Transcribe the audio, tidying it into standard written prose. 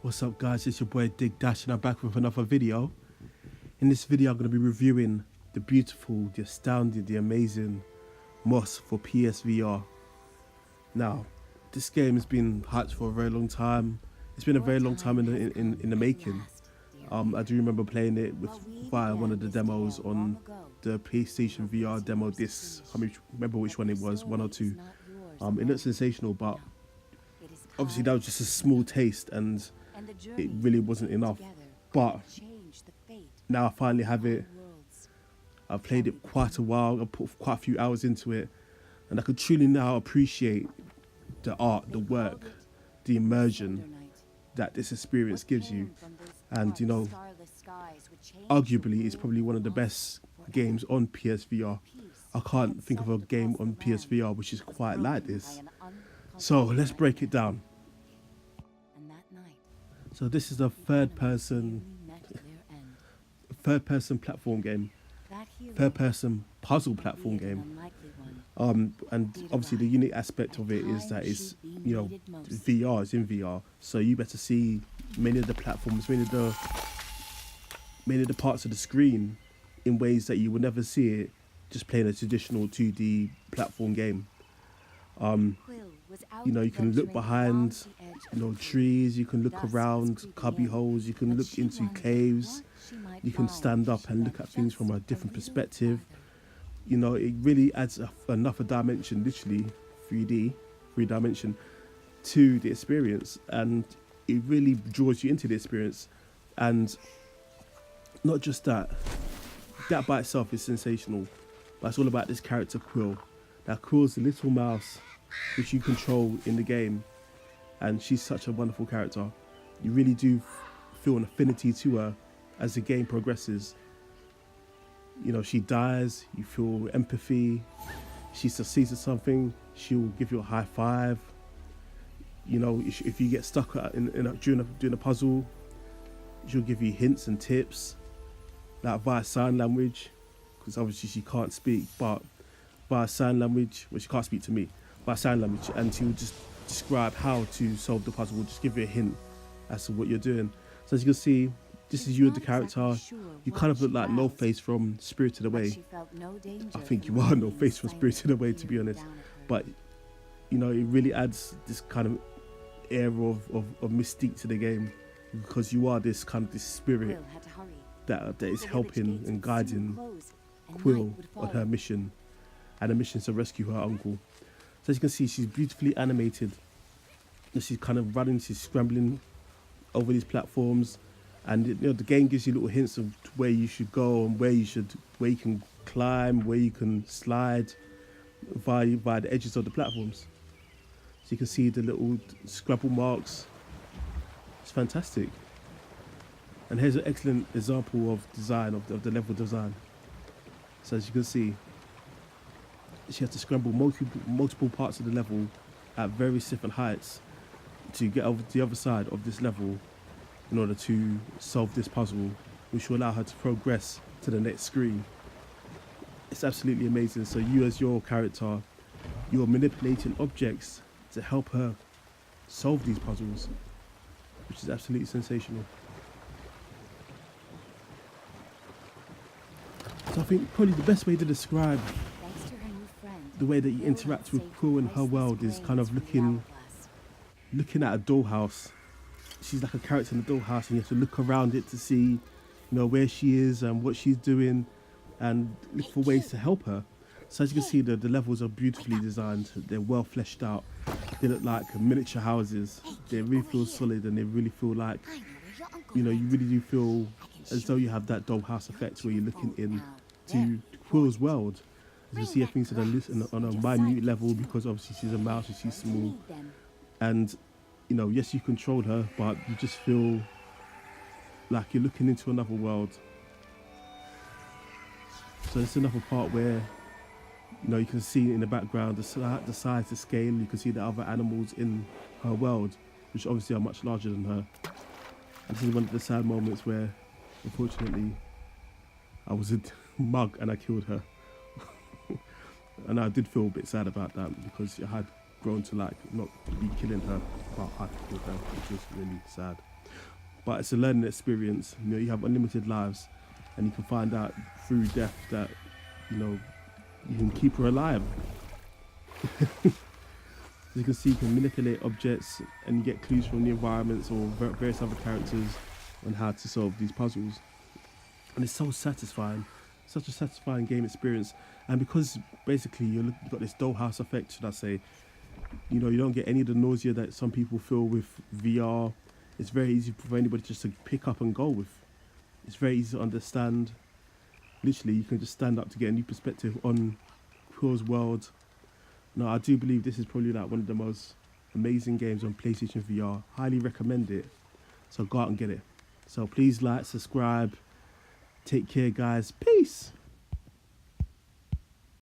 What's up guys, it's your boy Dig Dash and I'm back with another video. In this video I'm going to be reviewing the beautiful, the astounding, the amazing Moss for PSVR. Now, this game has been hyped for a very long time. It's been a very long time in the making. I do remember playing it via one of the demos on the PlayStation VR demo discs. I can't remember which one it was, one or two. It looks sensational, but obviously that was just a small taste and it really wasn't enough. But now I finally have it. I've played it quite a while. I've put quite a few hours into it, and I could truly now appreciate the art, the work, the immersion that this experience gives you. And you know, arguably it's probably one of the best games on PSVR. I can't think of a game on PSVR which is quite like this. So let's break it down. So this is a third person platform game, third person puzzle platform game. And obviously the unique aspect of it is that it's, you know, VR, it's in VR, so you better see many of the platforms, many of the parts of the screen in ways that you would never see it just playing a traditional 2D platform game. You know, you can look behind, you know, trees, you can look around cubby holes, you can look into caves, you can stand up and look at things from a different perspective. You know, it really adds another dimension, literally 3D, 3D, to the experience, and it really draws you into the experience. And not just that by itself is sensational, but it's all about this character Quill. Now Quill's the little mouse which you control in the game, and she's such a wonderful character. You really do feel an affinity to her as the game progresses. You know, she dies, you feel empathy. She succeeds at something, she'll give you a high five. You know, if you get stuck during a puzzle, she'll give you hints and tips, like via sign language, because obviously she can't speak, but via sign language, well, she can't speak to me, by sign language, and she will just describe how to solve the puzzle, just give you a hint as to what you're doing. So as you can see, this is you as the character. You kind of look like No Face from Spirited Away. I think you are No Face from Spirited Away, to be honest. But you know, it really adds this kind of air of mystique to the game, because you are this kind of this spirit that is helping and guiding Quill on her mission, and the mission is to rescue her uncle. So as you can see, she's beautifully animated. And she's kind of running, she's scrambling over these platforms, and you know, the game gives you little hints of where you should go and where you can climb, where you can slide via the edges of the platforms. So you can see the little scrabble marks. It's fantastic. And here's an excellent example of design, of the level design. So as you can see, she has to scramble multiple parts of the level at various different heights to get over to the other side of this level in order to solve this puzzle, which will allow her to progress to the next screen. It's absolutely amazing. So you as your character, you're manipulating objects to help her solve these puzzles, which is absolutely sensational. So I think probably the best way to describe the way that you interact with Quill in her world is kind of looking at a dollhouse. She's like a character in a dollhouse, and you have to look around it to see, you know, where she is and what she's doing, and look for ways to help her. So as you can see, the levels are beautifully designed. They're well fleshed out. They look like miniature houses. They really feel solid, and they really feel like, you know, you really do feel as though you have that dollhouse effect where you're looking into Quill's world. As you see things on a minute level, because obviously she's a mouse and she's small. And you know, yes, you control her, but you just feel like you're looking into another world. So it's another part where, you know, you can see in the background the size, the scale. You can see the other animals in her world, which obviously are much larger than her. And this is one of the sad moments where, unfortunately, I was a mug and I killed her. And I did feel a bit sad about that, because I had grown to like not be killing her, but I killed her, which was really sad. but it's a learning experience. You know, you have unlimited lives, and you can find out through death that, you know, you can keep her alive. As you can see, you can manipulate objects and you get clues from the environments or various other characters on how to solve these puzzles. And it's so satisfying, such a satisfying game experience. And because basically you've got this dollhouse effect, should I say, you know, you don't get any of the nausea that some people feel with VR. It's very easy for anybody just to pick up and go with. It's very easy to understand. Literally, you can just stand up to get a new perspective on Pure's world. No, I do believe this is probably like one of the most amazing games on PlayStation VR. Highly recommend it. So go out and get it. So please like, subscribe. Take care, guys. Peace.